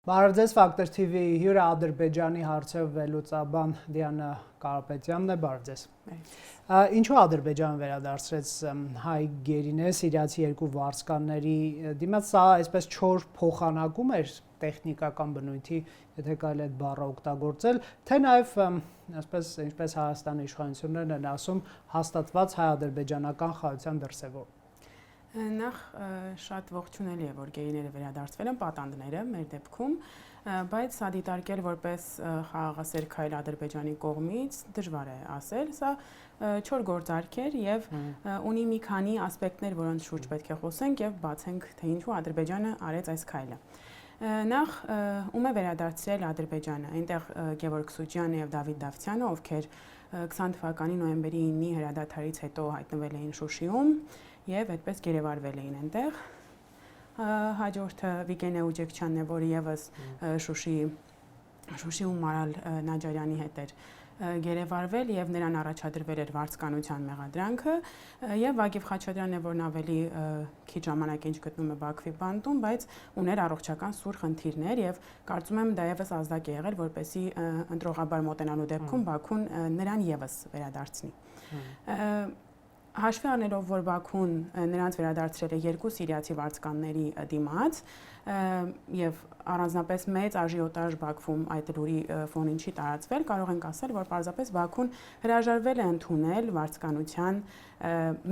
Բարև ձեզ, Factor TV հյուրը Ադրբեջանի հարցով վերլուծաբան Դիանա Կարապետյանն է, բարև ձեզ։ Ինչու Ադրբեջանը վերադարձրեց հայ գերիներ, սիրիացի երկու վարձկանների դիմաց, սա այսպես չոր փոխանակում էր տեխնիկական բնույթի, եթե կարելի է այդ բառը օգտագործել, թե նաև այսպես ինչպես Հայաստանի իշխանություններն են ասում, հաստատված հայ-ադրբեջանական խաղաղության դրսևորում։ Նախ շատ ողջունելի է, որ գերիները վերադարձվել են, պատանդները մեր դեպքում, բայց սա դիտարկել որպես խաղաղասեր քայլ Ադրբեջանի կողմից դժվար է ասել, սա չոր գործարք էր եւ ունի մի քանի ասպեկտներ, որոնց շուրջ պետք է խոսենք եւ բացենք, թե ինչու Ադրբեջանը արեց այս քայլը։ Նախ ում է վերադարձրել Ադրբեջանը, այնտեղ Գևորգ Սուջյանը եւ Դավիթ Դավթյանը, ովքեր 20 թվականի նոյեմբերի 9-ի հրադադարից հետո հայտնվել էին Շուշիում եւ այդպես գերեվարվել էին այնտեղ։ Հաջորդը Վիգեն Էուջեկչյանն է, որը եւս Շուշիում Մարալ Նաջարյանի հետ էր գերեվարվել եւ նրան առաջադրվել էր վարձկանության մեղադրանքը եւ Վագիվ Խաչատրյանն է, որն ավելի քիչ ժամանակ ինչ գտնում է Բաքվի բանտում, բայց ուներ առողջական սուր խնդիրներ եւ կարծում եմ դա եւս ազդակ է եղել, որպեսզի ընտրողաբար մոտենալու դեպքում Բաքուն նրան եւս վերադարձնի։ Հաշվի առնելով, որ Բաքուն նրանց վերադարձրել է երկու սիրիացի վարձկանների դիմաց եւ առանձնապես մեծ աժիոտաժ Բաքվում այդ լուրի ֆոնին չի տարածվել, կարող ենք ասել, որ պարզապես Բաքուն հրաժարվել է ընդունել վարձկանության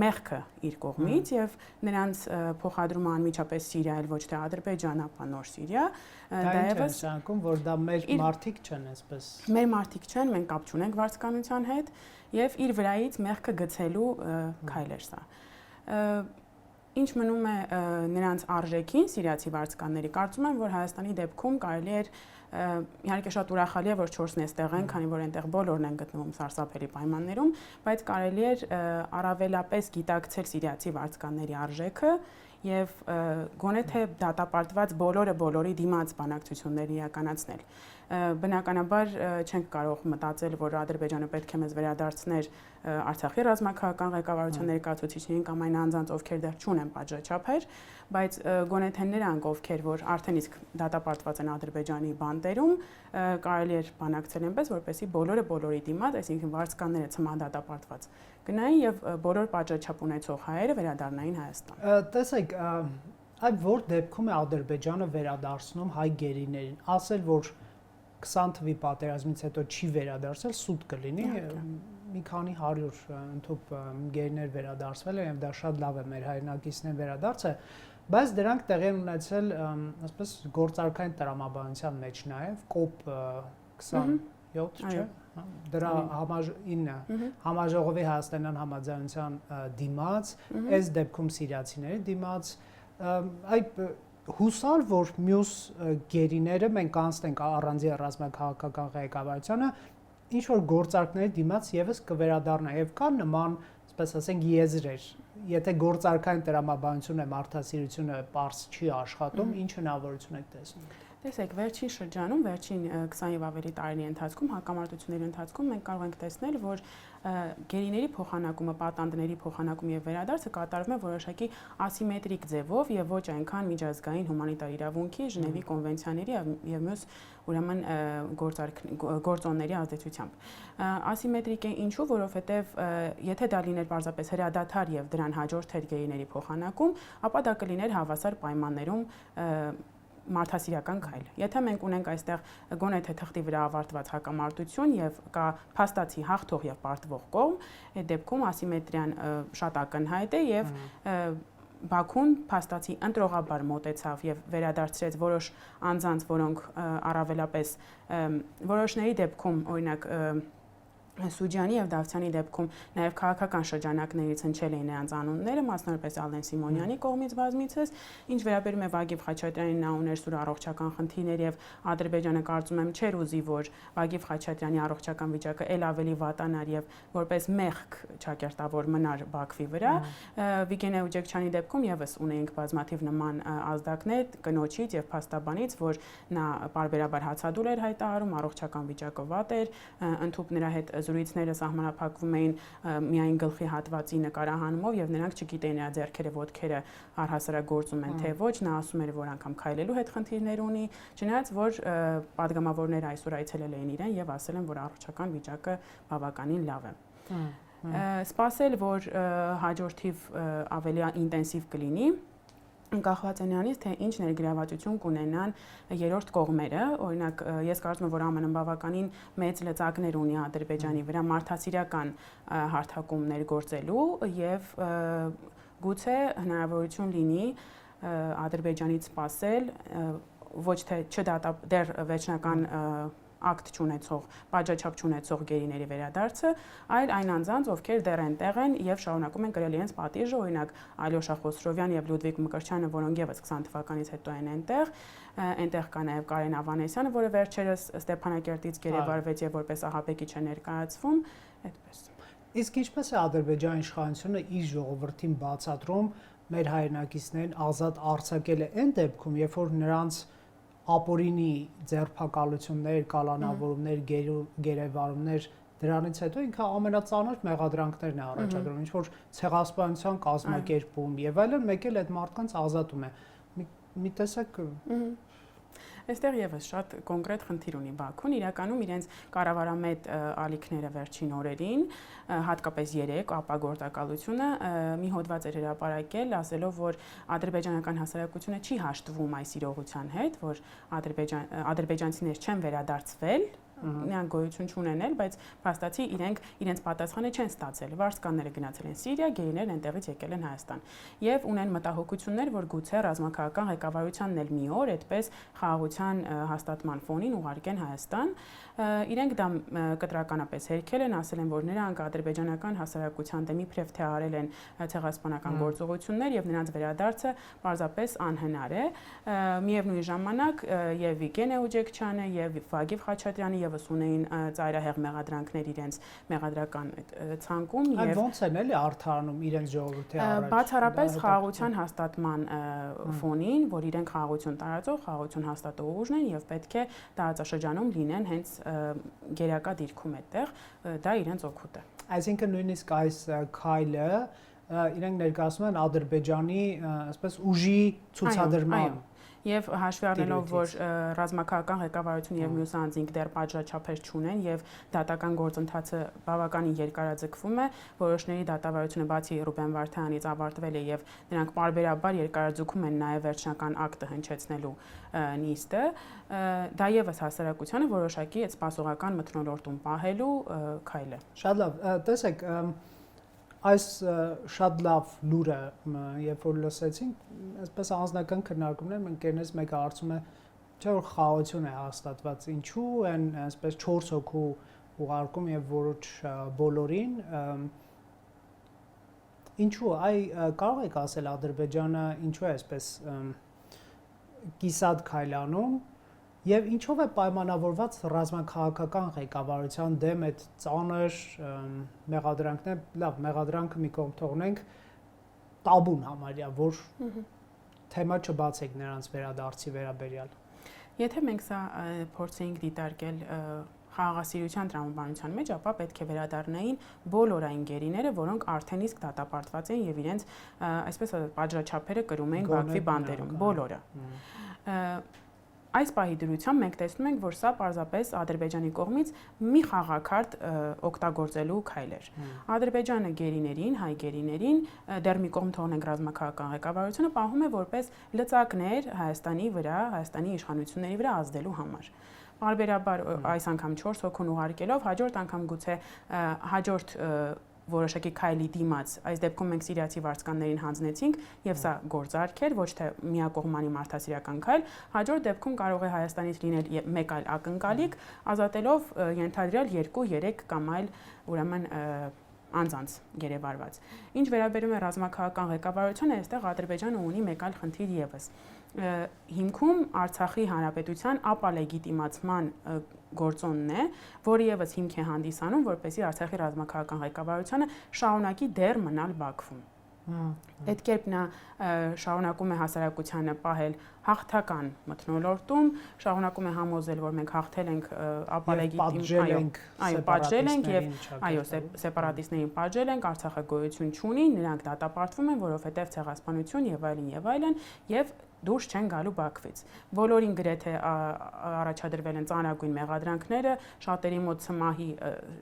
մեղքը իր կողմից եւ նրանց փոխադրումը անմիջապես Սիրիա, այլ ոչ թե Ադրբեջան, ապա նոր Սիրիա, դա եւս ցանկում, որ դա մեր մարտիկ չեն, այսպես։ Մեր մարտիկ չեն, մենք կապ չունենք վարձկանության հետ եւ իր վրայից մեղքը գցելու քայլ էր սա։ Ինչ մնում է նրանց արժեքին սիրիացի վարձկանների, կարծում եմ, որ Հայաստանի դեպքում կարելի էր իհարկե շատ ուրախալի է, որ 4-ն էստեղ են, քանի որ այնտեղ բոլորն են գտնվում սարսափելի պայմաններում, բայց կարելի էր առավելապես գիտակցել սիրիացի վարձկանների արժեքը եւ գոնե թե դատապարտված բոլորի դիմաց բանակցություններ իրականացնել։ Բնականաբար չենք կարող մտածել, որ Ադրբեջանը պետք է մեզ վերադարձներ Արցախի ռազմաքաղաքական ղեկավարության ներկայացուցիչներին կամ այն անձանց, ովքեր դեռ չունեն պատժաչափեր, բայց գոնե թե նրանք, ովքեր որ արդեն իսկ դատապարտված են Ադրբեջանի բանտերում, կարելի էր բանակցել այնպես, որպեսզի բոլորի դիմաց, այսինքն վարձկանները ցմահ գնային եւ բոլոր պատժաչափ ունեցող հայերը վերադառնային Հայաստան։ Տեսեք, այդ որ դեպքում է Ադրբեջանը վերադարձնում հայ գերիներին, ասել որ 20 թվականի պատերազմից հետո չի վերադարձել, սուտ կլինի, մի քանի 100 ընդհանուր գերիներ վերադարձվել են եւ դա շատ լավ է, մեր հայրենակիցներն վերադարձը, բայց դրանք տեղի են ունեցել, ասես գործարքային տրամաբանության մեջ նաեւ կոպ 27, չէ՞։ Դրա համաժողովի Հայաստանյան համաձայնության դիմաց, այս դեպքում սիրիացիների դիմաց, այդ հուսալ, որ մյուս գերիները մենք անցնենք առանձին ռազմաքաղաքական ղեկավարությանը, ինչ որ գործարքների դիմաց եւս կվերադառնա եւ կան նման, ասես ասենք, եզրեր։ Եթե գործարքային տրամաբանությունը, մարդասիրությունը պարզ չի աշխատում, ինչ հնարավորություն եք տեսնում։ Տեսեք, վերջին շրջանում, վերջին 20 եւ ավելի տարիների ընթացքում, հակամարտությունների ընթացքում մենք կարող ենք տեսնել, որ գերիների փոխանակումը, պատանդների փոխանակումը եւ վերադարձը կատարվում է որոշակի ասիմետրիկ ձևով եւ ոչ այնքան միջազգային հումանիտար իրավունքի, Ժնևի կոնվենցիաների եւ մյուս ուրեմն գործոնների ազդեցությամբ։ Ասիմետրիկ է ինչու, որովհետեւ եթե դա լիներ պարզապես հրադադար եւ դրան հաջորդ էր գերիների փոխանակում, ապա դա կլիներ հավասար պայմաններում մարդասիրական քայլ։ Եթե մենք ունենք այստեղ գոնե թե թղթի վրա ավարտված հակամարտություն եւ կա փաստացի հաղթող եւ պարտվող կողմ, այդ դեպքում ասիմետրիան շատ ակնհայտ է եւ Բաքուն փաստացի ընտրողաբար մոտեցավ եւ վերադարձրեց որոշ անձանց, որոնք առավելապես որոշների դեպքում, օրինակ Սուջյանի եւ Դավթյանի դեպքում նաեւ քաղաքական շրջանակներից հնչել էին նրանց անունները, մասնավորապես Ալեն Սիմոնյանի կողմից բազմիցս, ինչ վերաբերում է Վագիվ Խաչատրյանին, նա ուներ սուր առողջական խնդիրներ եւ Ադրբեջանը կարծում եմ չէր ուզի, որ Վագիվ Խաչատրյանի առողջական վիճակը ել ավելի վատանար եւ որպես մեղք ճակերտավոր մնար Բաքվի վրա։ Վիգեն Էուջեկչյանի դեպքում եւս ունեինք բազմաթիվ նման ազդակներ կնոջից եւ փաստաբանից, որ նա բարբերաբար հացադուլ էր հայտարարում, առողջական վիճակը վատ էր, ընդհանուր նրա հետ զրույցները սահմանափակվում էին միայն գլխի հատվածի նկարահանումով եւ նրանք չգիտեին նրա ձեռքերը, ոտքերը առհասարակ գործում են թե ոչ, նա ասում էր, որ անգամ քայլելու հետ խնդիրներ ունի, չնայած որ падգամավորները այսօր այցելել էին իրեն եւ ասել են, որ առողջական վիճակը բավականին լավ է։ Սպասել, որ հաջորդիվ ավելի ինտենսիվ կլինի, կախված է նրանից, թե ինչ ներգրավվածություն կունենան երրորդ կողմերը, օրինակ ես կարծում եմ, որ ԱՄՆ-ն բավականին մեծ լծակներ ունի Ադրբեջանի վրա մարդասիրական հարթակումներ գործելու եւ գուցե հնարավորություն լինի Ադրբեջանից սպասել ոչ թե դեռ վերջնական ակտ չունեցող, պատժաչափ չունեցող գերիների վերադարձը, այլ այն անձանց, ովքեր դեռ այնտեղ են եւ շարունակում են կրել իրենց պատիժը, օրինակ Ալյոշա Խոսրովյան եւ Լյուդվիգ Մկրտչյանը, որոնք եւս 20 թվականից հետո են այնտեղ կա նաեւ Կարեն Ավանեսյանը, որը վերջերս Ստեփանակերտից գերեվարվեց եւ որպես ահաբեկիչ է ներկայացվում, այդպես։ Իսկ ինչպես է Ադրբեջանի իշխանությունը իր ժողովրդին բացատրում մեր հայրենակիցներին ազատ արձակել այն դեպքում, երբ որ նրանց ապօրինի ձերբակալություններ, կալանավորումներ, գերեվարումներ դրանից հետո ինքը ամենածանր մեղադրանքներն է առաջադրում, ինչ որ ցեղասպանության կազմակերպում եւ այլն, մեկ էլ այդ մարդկանց ազատում է։ Մի տեսակ Այստեղ եւս շատ կոնկրետ խնդիր ունի Բաքուն, իրականում իրենց կառավարամետ ալիքները վերջին օրերին, հատկապես 3 ապագործակալությունը մի հոդված էր հրապարակել, ասելով, որ ադրբեջանական հասարակությունը չի հաշտվում այս իրողության հետ, որ ադրբեջանցիներ չեն վերադարձվել, նրանք գոյություն չունենել, բայց փաստացի իրենց պատասխանը չեն ստացել։ Վարսկանները գնացել են Սիրիա, գերիներն այնտեղից եկել են Հայաստան։ Եվ ունեն մտահոգություններ, որ գուցե ռազմաքաղաքական ղեկավարությանն էլ մի օր այդպես խաղաղության հաստատման ֆոնին ուղարկեն Հայաստան։ Իրենք դա կտրականապես հերքել են, ասել են, որ նրանք ադրբեջանական հասարակության դեմ իբրև թե արել են ցեղասպանական գործողություններ եւ նրանց վերադարձը պարզապես անհնար է։ Միևնույն ժամանակ եւ Վիգեն Էուջեկչյանը եւ Վագիվ Խաչատրյանը եւս ունեին ծայրահեղ մեղադրանքներ իրենց մեղադրական ցանկում եւ ոնց են էլի արդարանում իրենց ժողովրդի առաջ։ Բացառապես խաղաղության հաստատման ֆոնին, որ իրենք խաղաղություն տարածող, խաղաղություն հաստատող ուժն են եւ պետք է տարածաշրջանում լինեն հենց գերակա դիրքում այդտեղ, դա իրենց օգուտ է։ Այսինքն նույնիսկ այս քայլը իրենք ներկայացնում են Ադրբեջանի, այսպես ուժի ցուցադրման Եվ հաշվի առնելով, որ ռազմաքաղաքական ղեկավարություն եւ մյուս անձինք դեռ պատժաչափեր չունեն եւ դատական գործընթացը բավականին երկարաձգվում է, որոշների դատավարությունը բացի Ռուբեն Վարդանյանից ավարտվել է եւ նրանք պարբերաբար երկարաձգում են նաեւ վերջնական ակտը հնչեցնելու նիստը, դա եւս հասարակությանը որոշակի այդ սպասողական մթնոլորտում պահելու քայլ է։ Շատ լավ, տեսեք, այս շատ լավ լուրը, երբ որ լսեցինք, այսպես անձնական քննարկումներ, ընկերներից մեկը հարցում է, չէ՞ որ խաղաղություն է հաստատված, ինչու են այսպես 4 հոգու ուղարկում եւ որոշ բոլորին, ինչու, կարող եք ասել Ադրբեջանը ինչու է այսպես կիսատ քայլանում եւ ինչով է պայմանավորված ռազմաքաղաքական ղեկավարության դեմ այդ ծանր մեղադրանքներ, լավ, մեղադրանքը մի կողմ թողնենք, տաբուն համարյա, որ թեմա չբացեք նրանց վերադարձի վերաբերյալ։ Եթե մենք սա փորձեինք դիտարկել խաղաղասիրության տրամաբանության մեջ, ապա պետք է վերադառնային բոլոր այն գերիները, որոնք արդեն իսկ դատապարտված են եւ իրենց այսպես պատժաչափերը կրում էին Բաքվի բանդերում, բոլորը։ Այս պահի դրությամբ մենք տեսնում ենք, որ սա պարզապես Ադրբեջանի կողմից մի խաղաքարտ օգտագործելու քայլ էր։ Ադրբեջանը գերիներին, հայ գերիներին, դեռ մի կողմ թողնենք ռազմաքաղաքական ղեկավարությունը, պահում է որպես լծակներ Հայաստանի վրա, Հայաստանի իշխանությունների վրա ազդելու համար։ Պարբերաբար այս անգամ 4 հոգուն ուղարկելով, հաջորդ անգամ գուցե հաջորդ որոշակի քայլի դիմաց, այս դեպքում մենք սիրիացի վարձկաններին հանձնեցինք եւ սա գործարք էր, ոչ թե միակողմանի մարդասիրական քայլ, հաջորդ դեպքում կարող է Հայաստանից լինել մեկ այլ ակնկալիք, ազատելով ենթադրյալ 2-3 կամ այլ ուրեմն անձանց գերեվարված։ Ինչ վերաբերում է ռազմաքաղաքական ղեկավարությանը, այստեղ Ադրբեջանը ունի մեկ այլ խնդիր եւս։ Հիմքում Արցախի հանրապետության ապալեգիտիմացման գործոնն է, որը եւս հիմք է հանդիսանում, որպեսզի Արցախի ռազմաքաղաքական ղեկավարությունը շարունակի դեռ մնալ Բաքվում։ Այդ կերպ նա շարունակում է հասարակությանը պահել հաղթական մթնոլորտում, շարունակում է համոզել, որ մենք հաղթել ենք ապալեգիտիմ, պատժել ենք եւ սեպարատիստներին պատժել ենք, Արցախը գոյություն չունի, նրանք դատապարտվում են, որովհետեւ ցեղասպանություն եւ այլն եւ դուրս չեն գալու Բաքվից։ Բոլորին գրեթե առաջադրվել են ծանրագույն մեղադրանքները, շատերի մոտ ցմահի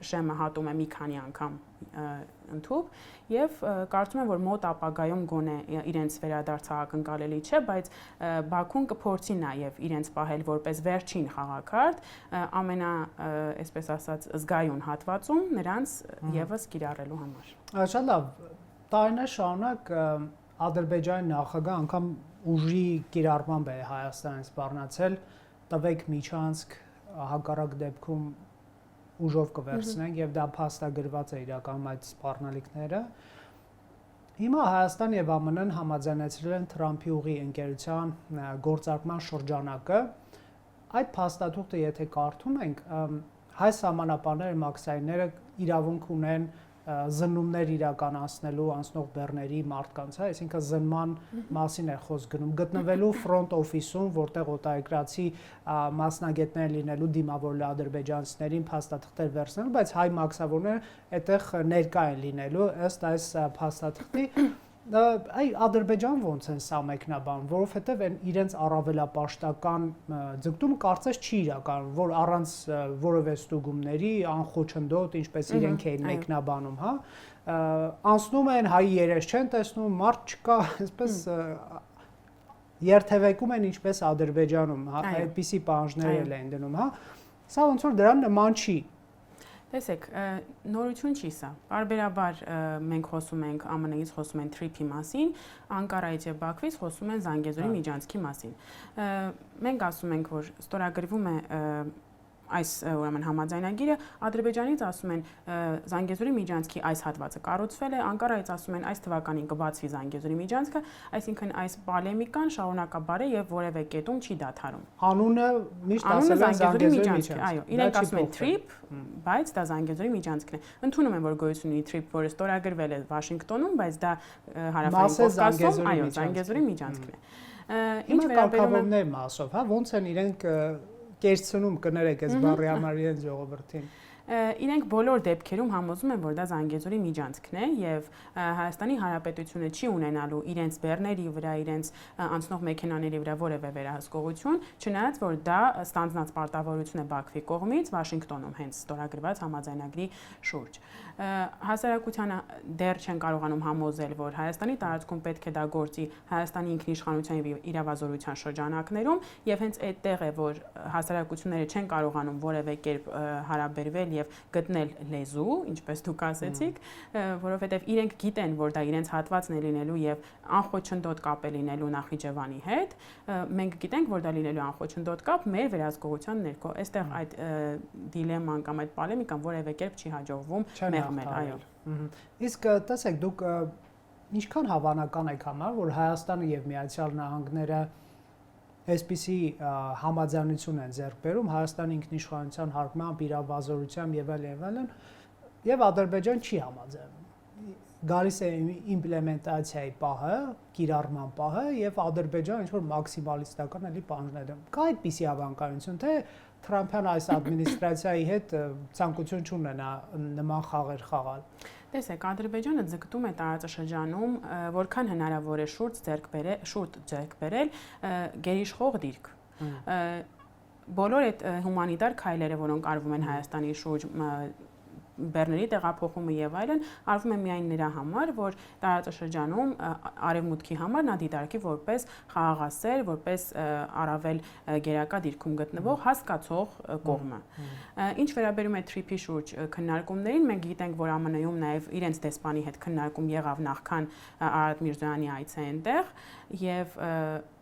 շեմը հատում է մի քանի անգամ ընդհուպ եւ կարծում եմ, որ մոտ ապագայում գոնե իրենց վերադարձը ակնկալելի չէ, բայց Բաքուն կփորձի նաեւ իրենց պահել որպես վերջին խաղակարդ այսպես ասած զգայուն հատվածում նրանց եւս կիրառելու համար։ Շատ լավ, տարիներ շարունակ Ադրբեջանի նախագահ անգամ ուժի կիրառմամբ է Հայաստանից սպառնացել, տվեք միջանցք, հակառակ դեպքում ուժով կվերցնենք եւ դա փաստագրված է իրականում այդ սպառնալիքները։ Հիմա Հայաստան եւ ԱՄՆ-ն համաձայնեցրել են Թրամփի ուղի ընկերության գործարկման շրջանակը։ Այդ փաստաթուղթը եթե կարդում ենք, հայ սահմանապահները, մաքսայինները իրավունք ունեն զննումներ իրականացնելու անցնող բեռների մարդկանց, այսինքն զնման մասին է խոսք գնում, գտնվելու ֆրոնտ օֆիսում, որտեղ օտարերկրացի մասնագետներ լինելու դիմավորել ադրբեջանցիներին փաստաթղթեր վերցնելու, բայց հայ մաքսավորները այդտեղ ներկա են լինելու ըստ այս փաստաթղթի։ Ադրբեջան ոնց են սա մեկնաբան, որովհետև այն իրենց առավելապաշտական ձգտումը կարծես չի իրականում, որ առանց որևէ ստուգումների անխոչնդոտ, ինչպես իրենք էին մեկնաբանում, անցնում են, հայի երես չեն տեսնում, մարդ չկա, այսպես երթևեկում են ինչպես Ադրբեջանում, այդպիսի պահանջներ են դնում, սա ոնց որ դրան նման չի։ Տեսեք, նորություն չի սա։ Բարբերաբար մենք խոսում ենք ԱՄՆ-ից խոսում են TRIP-ի մասին, Անկարայից եւ Բաքվից խոսում են Զանգեզուրի միջանցքի մասին։ Մենք ասում ենք, որ ստորագրվում է այս ուրեմն համաձայնագիրը, Ադրբեջանից ասում են Զանգեզուրի միջանցքի այս հատվածը կառուցվել է, Անկարայից ասում են այս թվականին կբացվի Զանգեզուրի միջանցքը, այսինքն այս պոլեմիկան շարունակաբար է եւ որևէ կետում չի դադարում։ Անունը միշտ ասել են Զանգեզուրի միջանցք, այո, իրենք ասում են TRIP, բայց դա Զանգեզուրի միջանցքն է։ Ընդունում են, որ գոյություն ունի TRIP, որը ստորագրվել է Վաշինգտոնում, բայց դա հարավային Կովկասում, այո, Զանգեզուրի միջանցքն է։ Ինչ վերաբերում է մասով, ոնց են իրենք կերցնում կներեք այս բառի համար իրենց ժողովրդին։ Իրենք բոլոր դեպքերում համոզում են, որ դա Զանգեզուրի միջանցքն է եւ Հայաստանի Հանրապետությունը չի ունենալու իրենց բեռների վրա, իրենց անցնող մեքենաների վրա որևէ վերահսկողություն, չնայած որ դա ստանձնած պարտավորություն է Բաքվի կողմից Վաշինգտոնում հենց ստորագրված համաձայնագրի շուրջ։ Հասարակությանը դեռ չեն կարողանում համոզել, որ Հայաստանի տարածքում պետք է դա գործի Հայաստանի ինքնիշխանության եւ իրավազորության շրջանակներում եւ հենց այդտեղ է, որ հասարակությունները չեն կարողանում որևէ կերպ հարաբերվել եւ գտնել լեզու, ինչպես դուք ասեցիք, որովհետեւ իրենք գիտեն, որ դա իրենց հատվածն է լինելու եւ անխոչնդոտ կապ է լինելու Նախիջևանի հետ, մենք գիտենք, որ դա լինելու անխոչնդոտ կապ մեր վերահսկողության ներքո։ Այստեղ այդ դիլեման կամ այդ պոլեմիկան որևէ կերպ չի հաջողվում մեղմել, այո։ Իսկ տեսեք, դուք ինչքան հավանական եք համարում, որ Հայաստանը եւ Միացյալ Նահանգները այսպիսի համաձայնություն են ձեռք բերում Հայաստանի ինքնիշխանության հարգմամբ, իրավազորությամբ եւ այլն, եւ Ադրբեջան չի համաձայնում։ Գալիս է իմպլեմենտացիայի պահը, կիրառման պահը եւ Ադրբեջանը ինչ որ մաքսիմալիստական էլի պահանջներ դնում։ Կա այդպիսի հավանականություն, թե Թրամփյան այս ադմինիստրացիայի հետ ցանկություն չունենա նման խաղեր խաղալ։ Տեսեք, Ադրբեջանը ձգտում է տարածաշրջանում որքան հնարավոր է շուրջ ձեռք բերել գերիշխող դիրք։ Բոլոր այդ հումանիտար քայլերը, որոնք արվում են Հայաստանի շուրջ բեռների տեղափոխումը եւ այլն, արվում է միայն նրա համար, որ տարածաշրջանում արևմուտքի համար նա դիտարկի որպես խաղաղասեր, որպես առավել գերակա դիրքում գտնվող հասկացող կողմը։ Ինչ վերաբերում է TRIP-ի շուրջ քննարկումներին, մենք գիտենք, որ ԱՄՆ-ում նաեւ իրենց դեսպանի հետ քննարկում եղավ նախքան Արարատ Միրզոյանի այցը այնտեղ եւ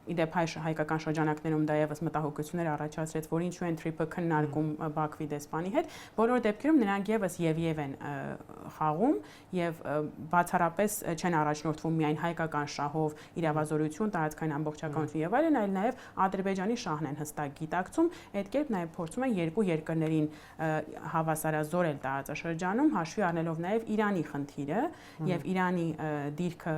իդեպ հայկական շրջանակներում դա եւս մտահոգություններ առաջացրեց, որ ինչու են TRIP-ը քննարկում Բաքվի դեսպանի հետ, բոլոր դեպքերում նրանք եւս եւ են խաղում եւ բացառապես չեն առաջնորդվում միայն հայկական շահով, իրավազորություն, տարածքային ամբողջականություն եւ այլն, այլ նաեւ Ադրբեջանի շահն են հստակ գիտակցում, այդ կերպ նաեւ փորձում են երկու երկրներին հավասարազորել տարածաշրջանում, հաշվի առնելով նաեւ Իրանի խնդիրը եւ Իրանի դիրքը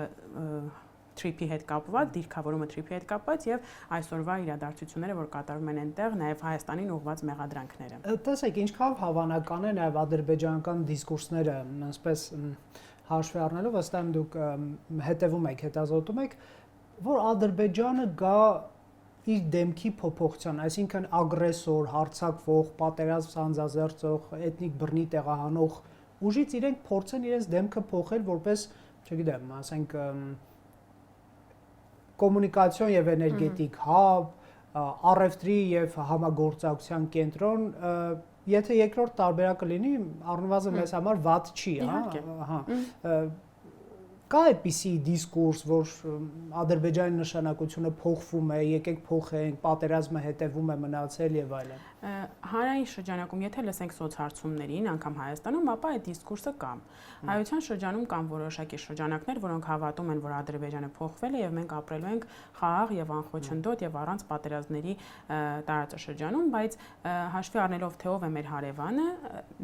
TRIP-ի հետ կապված, դիրքավորումը TRIP-ի հետ կապված եւ այսօրվա իրադարձությունները, որ կատարվում են այնտեղ, նաեւ Հայաստանին ուղղված մեղադրանքները։ Տեսեք, ինչքան հավանական է նաեւ ադրբեջանական դիսկուրսները, ասես հաշվի առնելով, ըստ եմ դուք հետևում եք, հետազոտում եք, որ Ադրբեջանը գա իր դեմքի փոփոխության, այսինքն ագրեսոր, հարձակվող, պատերազմ սանձազերծող, էթնիկ բռնի տեղահանող ուժից իրենք փորձեն իրենց դեմքը փոխել որպես, չգիտեմ, ասենք կոմունիկացիոն եւ էներգետիկ հաբ, առևտրի եւ համագործակցության կենտրոն, եթե երկրորդ տարբերակը լինի, առնվազն մեզ համար վատ չի, հա։ Կա այդպիսի դիսկուրս, որ Ադրբեջանի նշանակությունը փոխվում է, եկեք փոխենք, պատերազմը հետևում է մնացել եւ այլն։ Հանրային շրջանակում, եթե լսենք սոցհարցումներին, անգամ Հայաստանում, ապա այդ դիսկուրսը կա։ Հայության շրջանում կան որոշակի շրջանակներ, որոնք հավատում են, որ Ադրբեջանը փոխվել է եւ մենք ապրելու ենք խաղաղ եւ անխոչնդոտ եւ առանց պատերազմների տարածաշրջանում, բայց հաշվի առնելով թե ով է մեր հարևանը,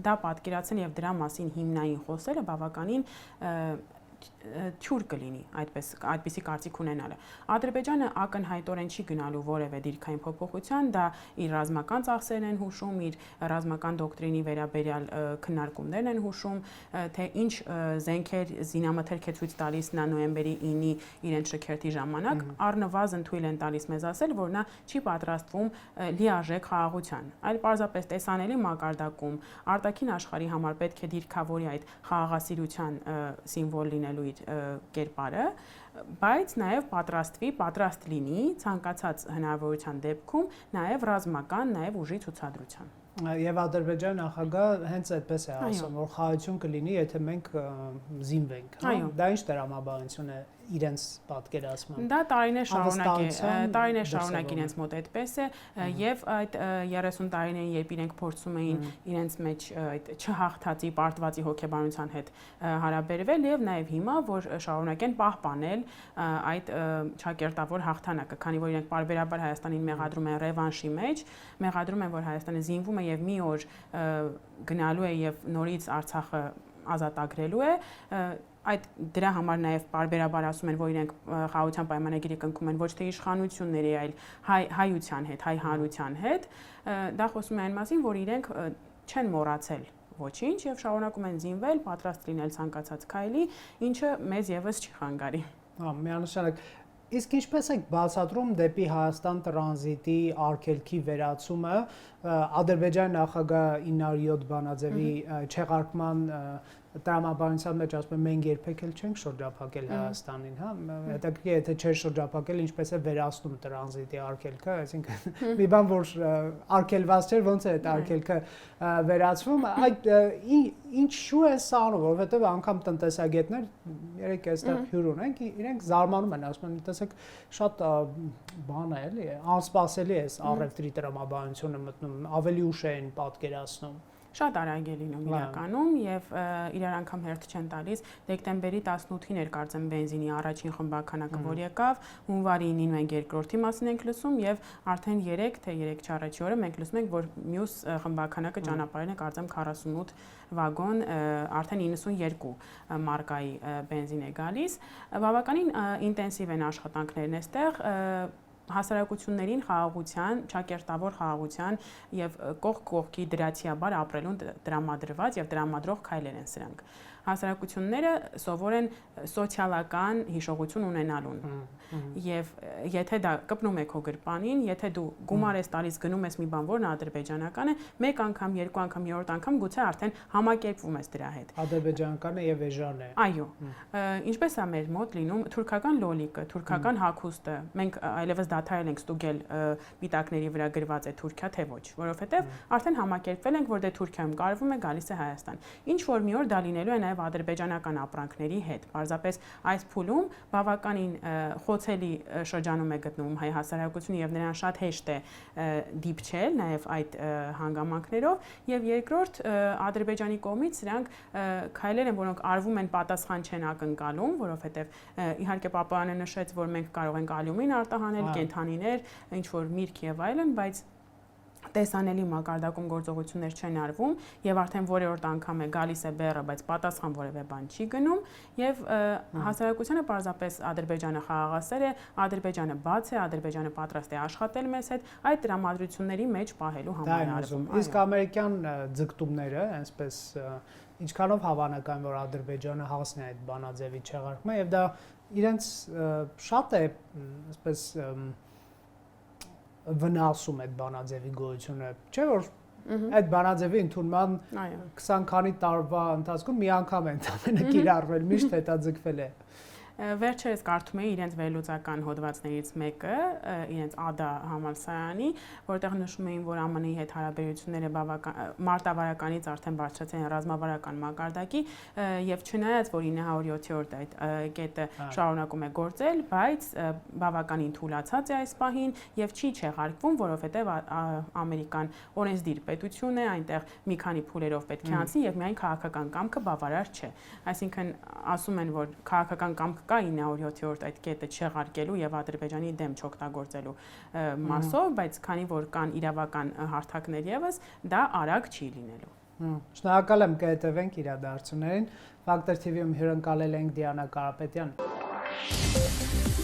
դա պատկերացնել եւ դրա մասին հիմնային խոսելը բավականին թյուր կլինի այդպիսի կարծիք ունենալը։ Ադրբեջանը ակնհայտորեն չի գնալու որևէ դիրքային փոփոխության, դա իր ռազմական ծախսերն են հուշում, իր ռազմական դոկտրինի վերաբերյալ քննարկումներն են հուշում, թե ինչ զենքեր, զինամթերք է ցույց տալիս նա նոյեմբերի 9-ի իրենց շքերթի ժամանակ, առնվազն թույլ են տալիս մեզ ասել, որ նա չի պատրաստվում լիարժեք խաղաղության, այլ պարզապես տեսանելի մակարդակում արտաքին աշխարհի համար պետք է դիրքավորի այդ խաղաղասիրության սիմվոլ լինելու իր կերպարը, բայց նաև պատրաստ լինի ցանկացած հնարավորության դեպքում նաև ռազմական, նաև ուժի ցուցադրության։ Եվ Ադրբեջանի նախագահ հենց այդպես է ասում, որ խաղաղություն կլինի, եթե մենք զինվենք, հա։ Դա ինչ տրամաբանություն է իրենց պատկերացման։ Դա տարիներ շարունակ իրենց մոտ այդպես է եւ այդ 30 տարիներին, երբ իրենք փորձում էին իրենց մեջ այդ չհաղթածի, պարտվածի հոգեբանության հետ հարաբերվել եւ նաեւ հիմա, որ շարունակեն պահպանել այդ ճակերտավոր հաղթանակը, քանի որ իրենք պարբերաբար Հայաստանին մեղադրում են ռևանշի մեջ, մեղադրում են, որ Հայաստանը զինվում է եւ մի օր գնալու է եւ նորից Արցախը ազատագրելու է, այդ դրա համար նաև պարբերաբար ասում են, որ իրենք խաղաղության պայմանագիրը կնքում են ոչ թե իշխանությունների, այլ հայության հետ, հայ հանրության հետ, դա խոսում է այն մասին, որ իրենք չեն մոռացել ոչինչ եւ շարունակում են զինվել, պատրաստ լինել ցանկացած քայլի, ինչը մեզ եւս չի խանգարի։ Հա, միանշանակ։ Իսկ ինչպես եք բացատրում դեպի Հայաստան տրանզիտի արգելքի վերացումը, Ադրբեջանի նախագահ 907 բանաձևի չեղարկման տրամաբանության մեջ ասում են մենք երբեք էլ չենք շրջափակել Հայաստանին, հա, հետաքրքիր է, եթե չէր շրջափակել, ինչպես է վերացնում տրանզիտի արգելքը, այսինքն մի բան, որ արգելված չէր, ոնց է այդ արգելքը վերացվում, այդ ինչու է սա անում, որովհետև անգամ տնտեսագետներ, երեք այստեղ հյուր ունենք, իրենք զարմանում են, ասում են, տեսեք, շատ բան է, էլի, անսպասելի է առևտրի տրամաբանությունը մտնում, ավելի ուշ են պատկերացնում։ Շատ արագ է լինում իրականում եւ իրար անգամ հերթ չեն տալիս դեկտեմբերի 18-ին էր կարծեմ բենզինի առաջին խմբականակը որ եկավ, հունվարի 9-ին մենք երկրորդի մասին ենք լսում եւ արդեն 3 թե 3-4 օրը մենք լսում ենք որ մյուս խմբականակը ճանապարհին է կարծեմ 48 վագոն արդեն 92 մարկայի բենզին է գալիս, բավականին ինտենսիվ են աշխատանքներն այստեղ հասարակություններին խաղաղության, ճակերտավոր խաղաղության եւ կողք կողքի դրացիաբար ապրելուն դրամադրված եւ դրամադրող քայլեր են սրանք։ Հասարակությունները սովոր են սոցիալական հիշողություն ունենալուն եւ եթե դա կպնում է քո գրպանին, եթե դու գումար ես տալիս գնում ես մի բան, որն ադրբեջանական է, մեկ անգամ, երկու անգամ, երրորդ անգամ գուցե արդեն համակերպվում ես դրա հետ։ Ադրբեջանկանը եւ էժան է։ Այո։ Ինչպես է մեր մոտ լինում թուրքական լոլիկը, թուրքական հագուստը, մենք այլևս դադարել ենք ստուգել պիտակների վրա գրված է Թուրքիա, թե ոչ, որովհետև արդեն համակերպվել ենք, որ դե Թուրքիայում կարվում է, գալիս է Հայաստան։ Ինչ որ մի օր դա լինելու է նաև ադրբեջանական ապրանքների հետ։ Պարզապես այս փուլում բավականին խոցելի շրջանում է գտնվում հայ հասարակությունը եւ նրան շատ հեշտ է դիպչել նաև այդ հանգամանքներով եւ երկրորդ Ադրբեջանի կողմից սրանք քայլեր են, որոնք արվում են պատասխան չեն ակնկալում, որովհետեւ իհարկե Պապոյանը նշեց, որ մենք կարող ենք ալյումին արտահանել, կենդանիներ, ինչ որ միրգ եւ այլն, բայց տեսանելի մակարդակում գործողություններ չեն արվում եւ արդեն որերորդ անգամ է գալիս է բեռը, բայց պատասխան որևէ բան չի գնում եւ հասարակությանը պարզապես Ադրբեջանը խաղաղասեր է, Ադրբեջանը բաց է, Ադրբեջանը պատրաստ է աշխատել մեզ հետ, այդ տրամադրությունների մեջ պահելու համար արվում։ Իսկ ամերիկյան ձգտումները, այսպես ինչքանով հավանական որ Ադրբեջանը հասնի այդ բանաձևի չեղարկումը եւ դա իրենց շատ է, այսպես վնասում այդ բանաձևի գոյությունը, չէ՞ որ այդ բանաձևի ընդունման 20 քանի տարվա ընթացքում մի անգամ են ամենը կիրառվել, միշտ հետաձգվել է։ Վերջերս կարդում էի իրենց վերլուծական հոդվածներից մեկը, իրենց ԱԴԱ համալսարանի, որտեղ նշում էին, որ ԱՄՆ-ի հետ հարաբերությունները մարտավարականից արդեն բարձրացել են ռազմավարական մակարդակի եւ չնայած որ 907-րդ այդ կետը շարունակում է գործել, բայց բավականին թուլացած է այս պահին եւ չի չեղարկվում, որովհետեւ ամերիկան օրենսդիր պետություն է, այնտեղ մի քանի փուլերով պետք է անցնի եւ միայն քաղաքական կամքը բավարար չէ։ Այսինքն ասում են, որ քաղաքական կամքը կա 907-րդ այդ կետը չեղարկելու եւ Ադրբեջանի դեմ չօգտագործելու մասով, բայց քանի որ կան իրավական հարթակներ եւս, դա արագ չի լինելու։ Շնորհակալ եմ, կհետևենք իրադարձություններին։ Factor TV-ում հյուրընկալել ենք Դիանա Կարապետյան։